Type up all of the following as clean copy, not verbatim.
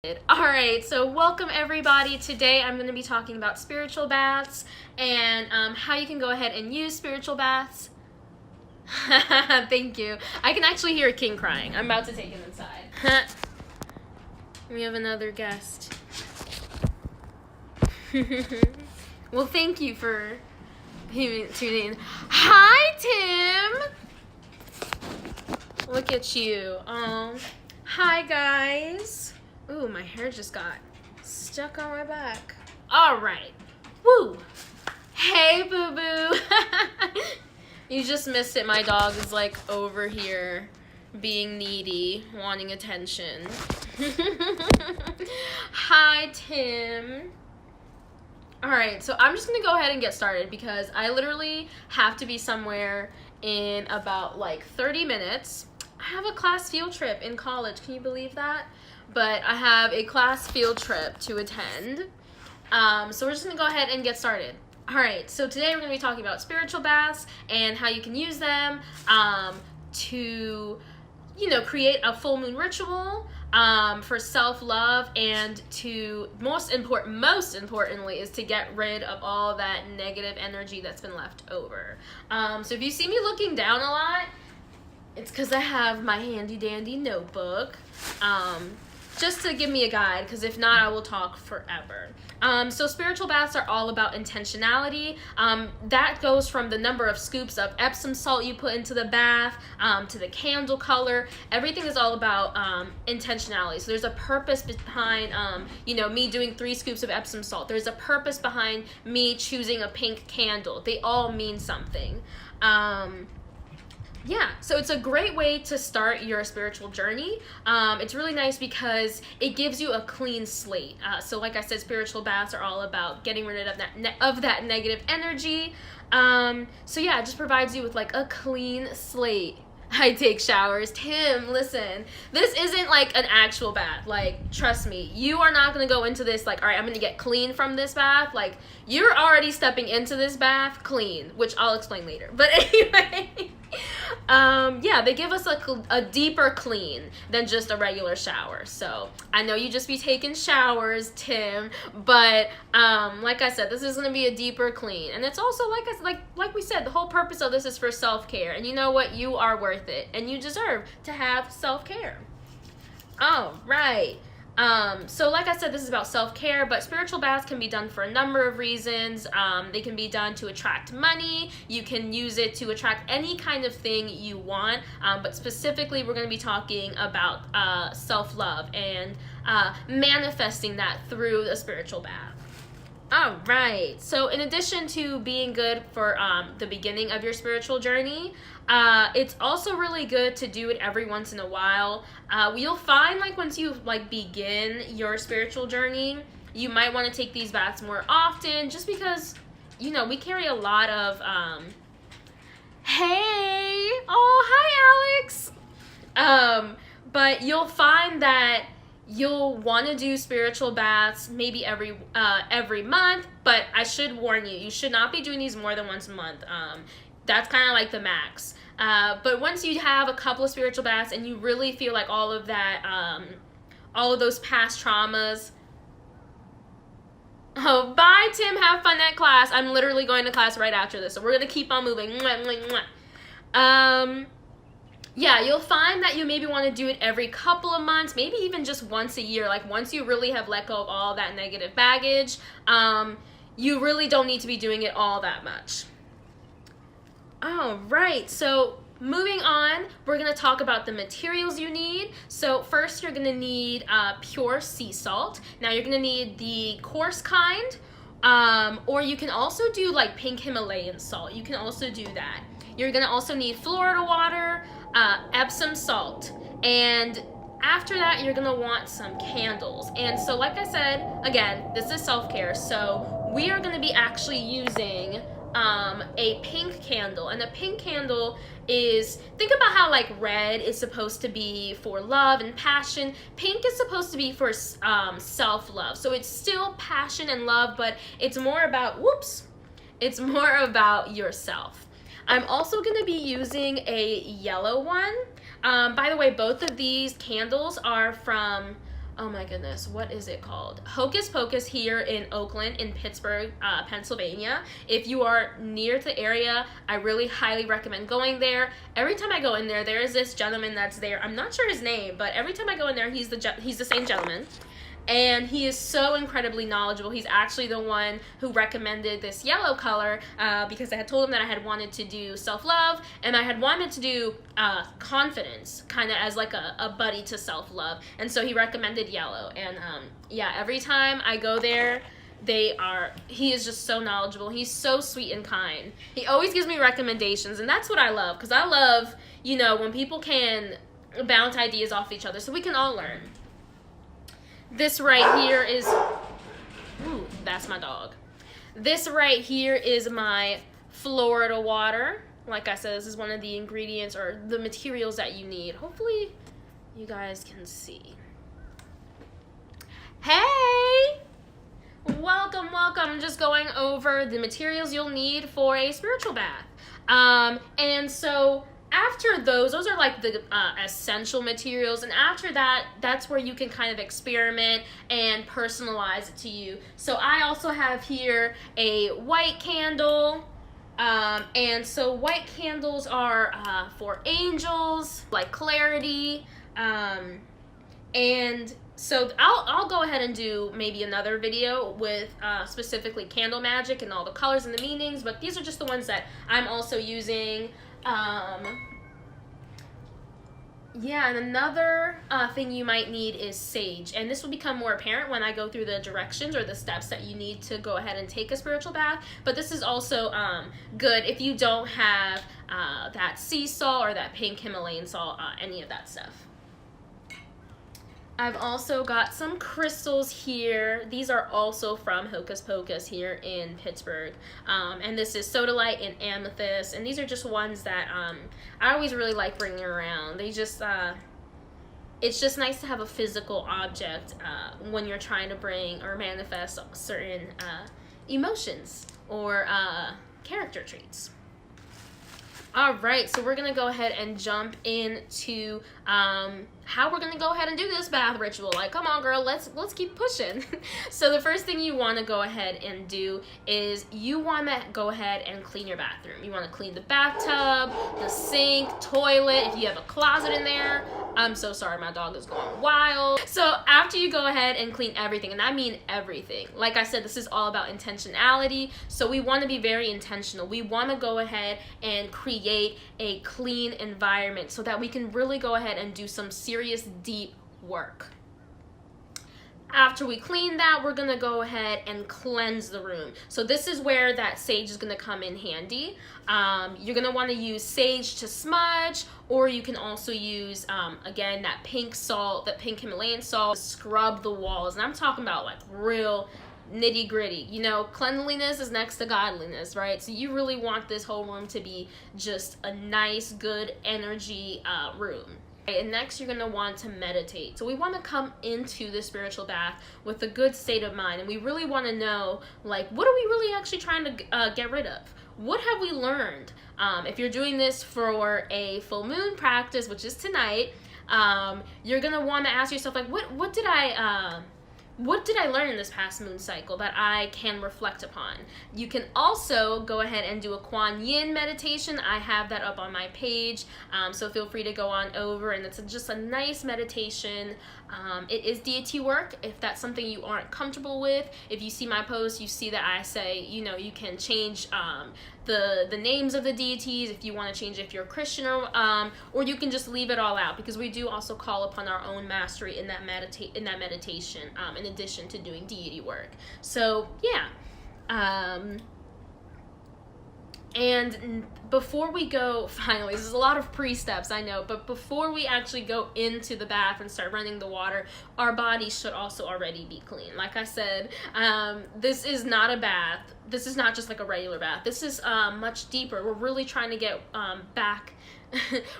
Alright, so welcome everybody. Today I'm going to be talking about spiritual baths and how you can go ahead and use spiritual baths. Thank you. I can actually hear a king crying. I'm about to take him inside. We have another guest. Well, thank you for tuning in. Hi, Tim! Look at you. Hi, guys. Ooh, my hair just got stuck on my back. All right. Woo. Hey, boo-boo. You just missed it. My dog is like over here being needy, wanting attention. Hi, Tim. All right, so I'm just going to go ahead and get started because I literally have to be somewhere in about like 30 minutes. I have a class field trip in college. Can you believe that? But I have a class field trip to attend. So we're just going to go ahead and get started. All right, so today we're going to be talking about spiritual baths and how you can use them to, create a full moon ritual for self-love, and to most importantly is to get rid of all that negative energy that's been left over. So if you see me looking down a lot, it's because I have my handy dandy notebook. Just to give me a guide, because if not, I will talk forever. So spiritual baths are all about intentionality. That goes from the number of scoops of Epsom salt you put into the bath, to the candle color. Everything is all about intentionality. So there's a purpose behind, me doing 3 scoops of Epsom salt. There's a purpose behind me choosing a pink candle. They all mean something. Yeah, so it's a great way to start your spiritual journey. It's really nice because it gives you a clean slate. So like I said, spiritual baths are all about getting rid of that negative energy. So yeah, it just provides you with like a clean slate. I take showers. Tim, listen, this isn't like an actual bath. Like, trust me, you are not going to go into this like, all right, I'm going to get clean from this bath. Like, you're already stepping into this bath clean, which I'll explain later. But anyway, yeah, they give us a deeper clean than just a regular shower. So I know you just be taking showers, Tim, but like I said, this is going to be a deeper clean. And it's also, like we said, the whole purpose of this is for self-care. And you know what? You are worth it, and you deserve to have self-care. All right. So like I said, this is about self-care, but spiritual baths can be done for a number of reasons. They can be done to attract money. You can use it to attract any kind of thing you want, but specifically we're going to be talking about self-love and manifesting that through a spiritual bath. All right, so in addition to being good for the beginning of your spiritual journey, it's also really good to do it every once in a while. You'll find like once you begin your spiritual journey, you might want to take these baths more often, just because, we carry a lot of, hey, oh, hi, Alex. But you'll find that you'll want to do spiritual baths maybe every month, but I should warn you, you should not be doing these more than once a month. That's kind of like the max. But once you have a couple of spiritual baths and you really feel like all of that, all of those past traumas. Oh, bye, Tim. Have fun at class. I'm literally going to class right after this, so we're going to keep on moving. Mwah, mwah, mwah. Yeah, you'll find that you maybe want to do it every couple of months, maybe even just once a year. Like once you really have let go of all that negative baggage, you really don't need to be doing it all that much. All right, so moving on, we're going to talk about the materials you need. So first you're going to need pure sea salt. Now you're going to need the coarse kind, or you can also do like pink Himalayan salt. You can also do that. You're going to also need Florida water, Epsom salt, and after that you're going to want some candles. And so like I said, again, this is self-care, so we are going to be actually using a pink candle. And a pink candle is, think about how like red is supposed to be for love and passion. Pink is supposed to be for self-love. So it's still passion and love, but it's more about, it's more about yourself. I'm also going to be using a yellow one. By the way, both of these candles are from oh my goodness, what is it called? Hocus Pocus here in Oakland, in Pittsburgh, Pennsylvania. If you are near the area, I really highly recommend going there. Every time I go in there, there is this gentleman that's there. I'm not sure his name, but every time I go in there, he's the same gentleman. And he is so incredibly knowledgeable. He's actually the one who recommended this yellow color because I had told him that I had wanted to do self-love, and I had wanted to do confidence, kind of as like a buddy to self-love. And so he recommended yellow. And yeah, every time I go there, he is just so knowledgeable. He's so sweet and kind. He always gives me recommendations, and that's what I love, because I love, you know, when people can bounce ideas off each other so we can all learn. This right here is, ooh, that's my dog. This right here is my Florida water. Like I said, this is one of the ingredients or the materials that you need. Hopefully you guys can see. Hey! Welcome, welcome. I'm just going over the materials you'll need for a spiritual bath. And so after those are like the essential materials, and after that, that's where you can kind of experiment and personalize it to you. So I also have here a white candle, and so white candles are for angels, like clarity, and so I'll go ahead and do maybe another video with specifically candle magic and all the colors and the meanings, but these are just the ones that I'm also using. Yeah, and another thing you might need is sage, and this will become more apparent when I go through the directions or the steps that you need to go ahead and take a spiritual bath. But this is also good if you don't have that sea salt or that pink Himalayan salt, any of that stuff. I've also got some crystals here. These are also from Hocus Pocus here in Pittsburgh. And this is sodalite and amethyst. And these are just ones that I always really like bringing around. They just, it's just nice to have a physical object when you're trying to bring or manifest certain emotions or character traits. All right, so we're gonna go ahead and jump into how we're gonna go ahead and do this bath ritual. Like, come on, girl, let's keep pushing. So the first thing you want to go ahead and do is you want to go ahead and clean your bathroom. You want to clean the bathtub, the sink, toilet. If you have a closet in there, I'm so sorry, my dog is going wild. So after you go ahead and clean everything, and I mean everything, like I said, this is all about intentionality. So we want to be very intentional. We want to go ahead and create a clean environment so that we can really go ahead and do some serious deep work. After we clean that, we're gonna go ahead and cleanse the room. So this is where that sage is gonna come in handy. You're gonna wanna use sage to smudge, or you can also use, again, that pink salt, that pink Himalayan salt, to scrub the walls. And I'm talking about like real nitty gritty. You know, cleanliness is next to godliness, right? So you really want this whole room to be just a nice, good energy room. And next, you're going to want to meditate. So we want to come into the spiritual bath with a good state of mind. And we really want to know, like, what are we really actually trying to get rid of? What have we learned? If you're doing this for a full moon practice, which is tonight, you're going to want to ask yourself, like, what did I learn in this past moon cycle that I can reflect upon? You can also go ahead and do a Kuan Yin meditation. I have that up on my page, so feel free to go on over, and it's just a nice meditation. It is deity work if that's something you aren't comfortable with. If you see my post, you see that I say, you know, you can change the names of the deities if you want to change it if you're a Christian, or you can just leave it all out, because we do also call upon our own mastery in that meditation, in addition to doing deity work. So yeah, and before we go, finally, this is a lot of pre-steps, I know, but before we actually go into the bath and start running the water, our body should also already be clean. Like I said, this is not a bath. This is not just like a regular bath. This is much deeper. We're really trying to get back.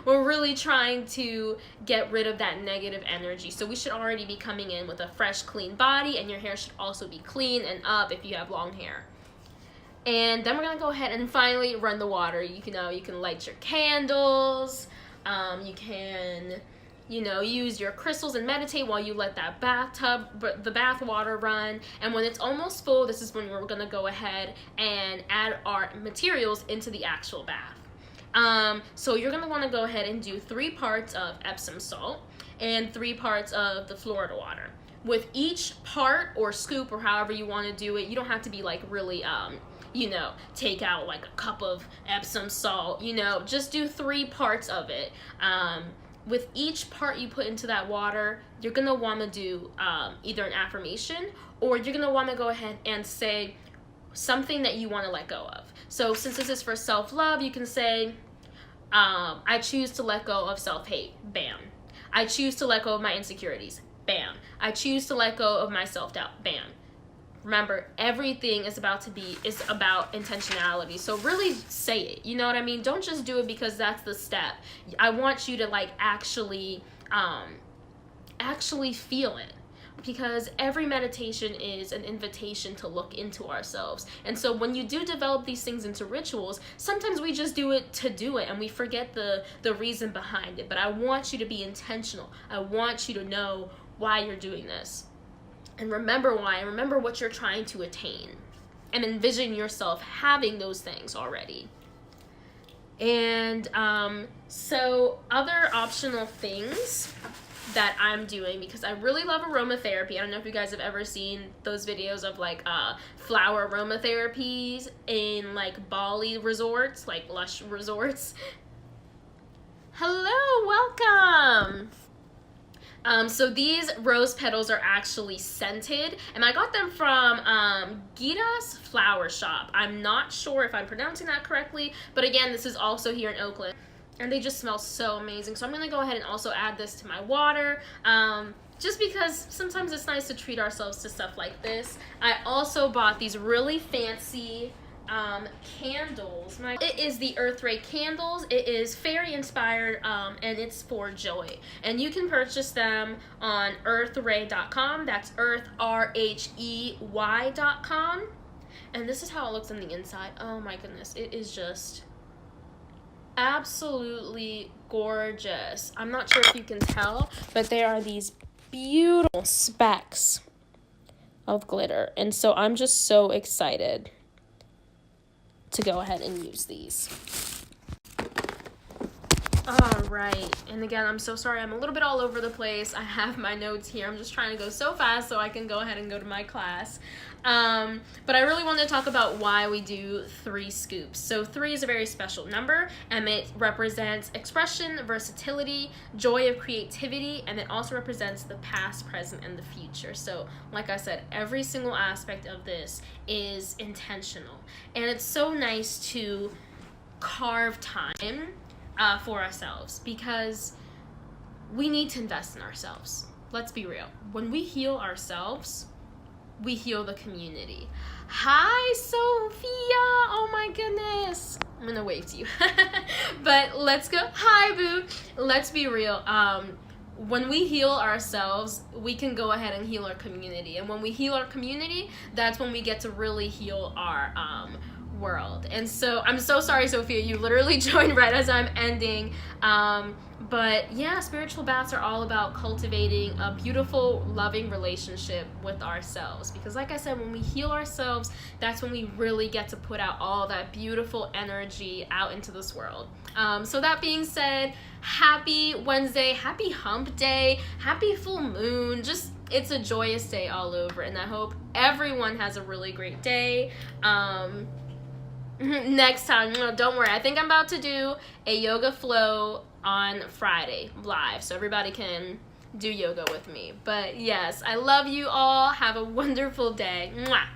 We're really trying to get rid of that negative energy. So we should already be coming in with a fresh, clean body, and your hair should also be clean and up if you have long hair. And then we're gonna go ahead and finally run the water. You can light your candles. You can you know, use your crystals and meditate while you let that the bath water run. And when it's almost full, this is when we're gonna go ahead and add our materials into the actual bath. So you're gonna wanna go ahead and do 3 parts of Epsom salt and 3 parts of the Florida water. With each part or scoop or however you wanna do it, you don't have to be like really, you know, take out like a cup of Epsom salt, you know, just do 3 parts of it. With each part you put into that water, you're gonna wanna do either an affirmation, or you're gonna wanna go ahead and say something that you wanna let go of. So since this is for self-love, you can say, I choose to let go of self-hate, bam. I choose to let go of my insecurities, bam. I choose to let go of my self-doubt, bam. Remember, everything is about intentionality. So really say it. You know what I mean? Don't just do it because that's the step. I want you to like actually feel it, because every meditation is an invitation to look into ourselves. And so when you do develop these things into rituals, sometimes we just do it to do it and we forget the reason behind it. But I want you to be intentional. I want you to know why you're doing this. And remember why, and remember what you're trying to attain. And envision yourself having those things already. And so other optional things that I'm doing, because I really love aromatherapy. I don't know if you guys have ever seen those videos of like flower aromatherapies in like Bali resorts, like lush resorts. Hello, welcome. So these rose petals are actually scented, and I got them from 𝓵𝓸𝓿𝓮's flower shop. I'm not sure if I'm pronouncing that correctly, but again, this is also here in Oakland, and they just smell so amazing. So I'm gonna go ahead and also add this to my water, just because sometimes it's nice to treat ourselves to stuff like this. I also bought these really fancy candles. It is the Earth Ray candles. It is fairy inspired, and it's for joy. And you can purchase them on 𝓼𝓮𝓵.com. That's 𝓼𝓮𝓵.com. And this is how it looks on the inside. Oh my goodness, it is just absolutely gorgeous. I'm not sure if you can tell, but there are these beautiful specks of glitter. And so I'm just so excited to go ahead and use these. All right, and again, I'm so sorry, I'm a little bit all over the place. I have my notes here. I'm just trying to go so fast so I can go ahead and go to my class. But I really want to talk about why we do 3 scoops. So 3 is a very special number, and it represents expression, versatility, joy of creativity, and it also represents the past, present, and the future. So like I said, every single aspect of this is intentional. And it's so nice to carve time for ourselves, because we need to invest in ourselves. Let's be real. When we heal ourselves, we heal the community. Hi, Sophia. Oh my goodness. I'm gonna wave to you. But let's go. Hi, boo. Let's be real. When we heal ourselves, we can go ahead and heal our community. And when we heal our community, that's when we get to really heal our world. And so I'm so sorry, Sophia, you literally joined right as I'm ending. But yeah, spiritual baths are all about cultivating a beautiful, loving relationship with ourselves. Because like I said, when we heal ourselves, that's when we really get to put out all that beautiful energy out into this world. So that being said, happy Wednesday, happy hump day, happy full moon. Just, it's a joyous day all over. And I hope everyone has a really great day. Next time, don't worry, I think I'm about to do a yoga flow on Friday live, so everybody can do yoga with me. But yes, I love you all. Have a wonderful day. Mwah.